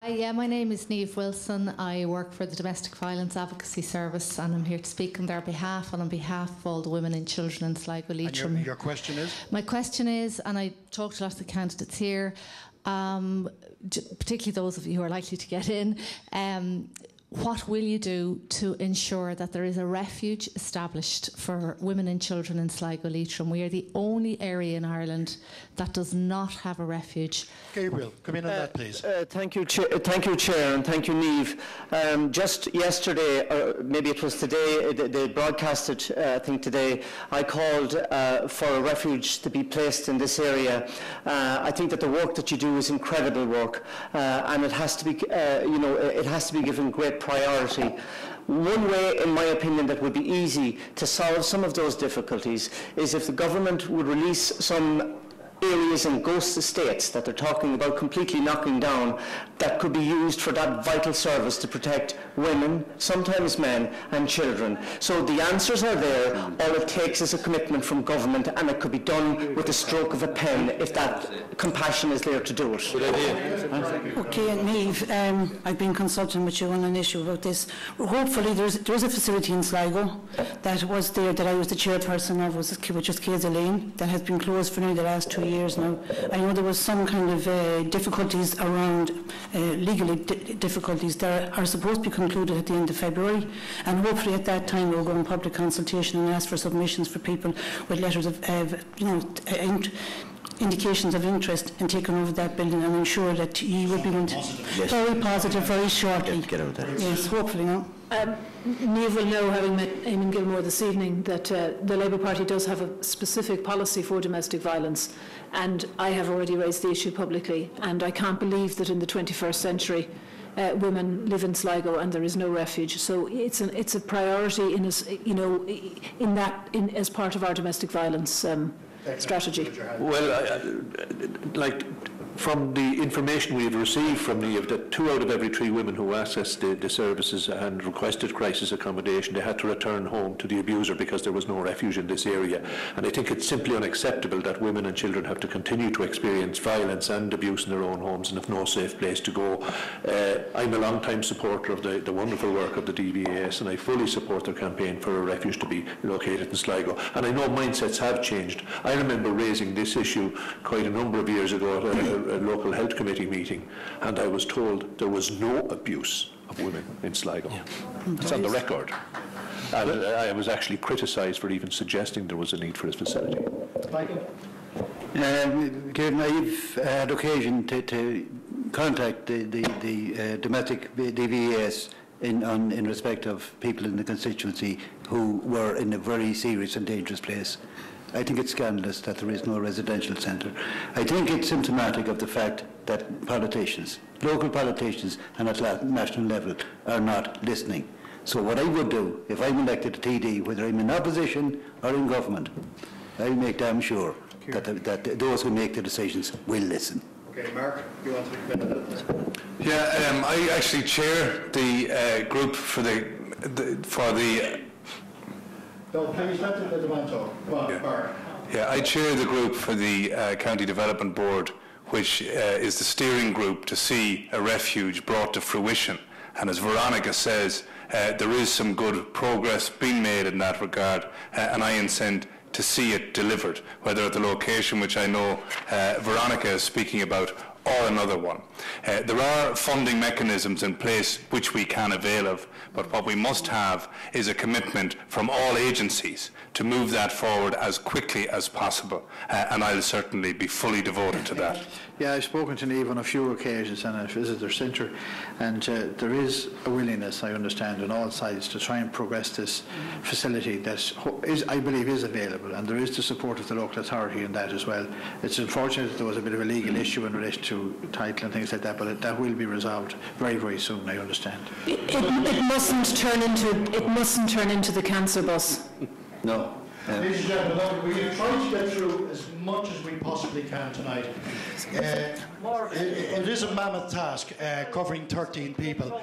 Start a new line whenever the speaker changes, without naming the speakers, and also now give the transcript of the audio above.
Yeah, my name is Niamh Wilson. I work for the Domestic Violence Advocacy Service, and I'm here to speak on their behalf and on behalf of all the women and children in Sligo Leitrim.
And your question is?
My question is, and I talked to lots of the candidates here, particularly those of you who are likely to get in, what will you do to ensure that there is a refuge established for women and children in Sligo Leitrim? We are the only area in Ireland that does not have a refuge.
Gabriel, come in on that, please.
Thank you, Chair, and thank you, Niamh. Just yesterday, or maybe it was today, they broadcasted, I think today, I called for a refuge to be placed in this area. I think that the work that you do is incredible work, and it has to be, it has to be given great priority. One way, in my opinion, that would be easy to solve some of those difficulties is if the government would release some areas and ghost estates that they're talking about completely knocking down that could be used for that vital service to protect women, sometimes men, and children. So the answers are there. All it takes is a commitment from government, and it could be done with the stroke of a pen if that compassion is there to do it.
Okay, Niamh, I've been consulting with you on an issue about this. Hopefully there's a facility in Sligo that was there, that I was the chairperson of, which was Casey Lane, that has been closed for nearly the last 2 years now. I know there was some kind of difficulties around, legally difficulties that are supposed to be concluded at the end of February, and hopefully at that time we'll go in public consultation and ask for submissions for people with letters of indications of interest in taking over that building, and I'm sure that you will be very positive very shortly. Yes, hopefully now.
Niamh will know, having met Eamon Gilmore this evening, that the Labour Party does have a specific policy for domestic violence, and I have already raised the issue publicly, and I can't believe that in the 21st century women live in Sligo and there is no refuge. So it's a priority as part of our domestic violence strategy.
Well, from the information we have received from Niamh, that 2 out of every 3 women who accessed the services and requested crisis accommodation, they had to return home to the abuser because there was no refuge in this area. And I think it's simply unacceptable that women and children have to continue to experience violence and abuse in their own homes and have no safe place to go. I'm a long-time supporter of the wonderful work of the DVAS, and I fully support their campaign for a refuge to be located in Sligo. And I know mindsets have changed. I remember raising this issue quite a number of years ago at a local health committee meeting, and I was told there was no abuse of women in Sligo. Yeah. It's on the record. And I was actually criticised for even suggesting there was a need for this facility.
Kieran, I've had occasion to contact the domestic DVAS in respect of people in the constituency who were in a very serious and dangerous place. I think it's scandalous that there is no residential centre. I think it's symptomatic of the fact that politicians, local politicians and at national level, are not listening. So what I would do, if I'm elected to TD, whether I'm in opposition or in government, I'll make damn sure that those who make the decisions will listen.
Okay, Mark, you want to comment on that?
Yeah, I actually chair the group for the
No, please let the man talk. Come on, Mark.
Yeah, I chair the group for the County Development Board, which is the steering group to see a refuge brought to fruition. And as Veronica says, there is some good progress being made in that regard, and I intend to see it delivered, whether at the location which I know Veronica is speaking about, or another one. There are funding mechanisms in place which we can avail of, but what we must have is a commitment from all agencies to move that forward as quickly as possible, and I'll certainly be fully devoted to that.
Yeah, I've spoken to Niamh on a few occasions and I visit their centre, and there is a willingness, I understand, on all sides to try and progress this facility that I believe is available, and there is the support of the local authority in that as well. It's unfortunate that there was a bit of a legal issue in relation to title and things like that, but that will be resolved very, very soon, I understand.
It mustn't turn into the cancer bus.
No.
Ladies and gentlemen, we have tried to get through as much as we possibly can tonight. It is a mammoth task, covering 13 people.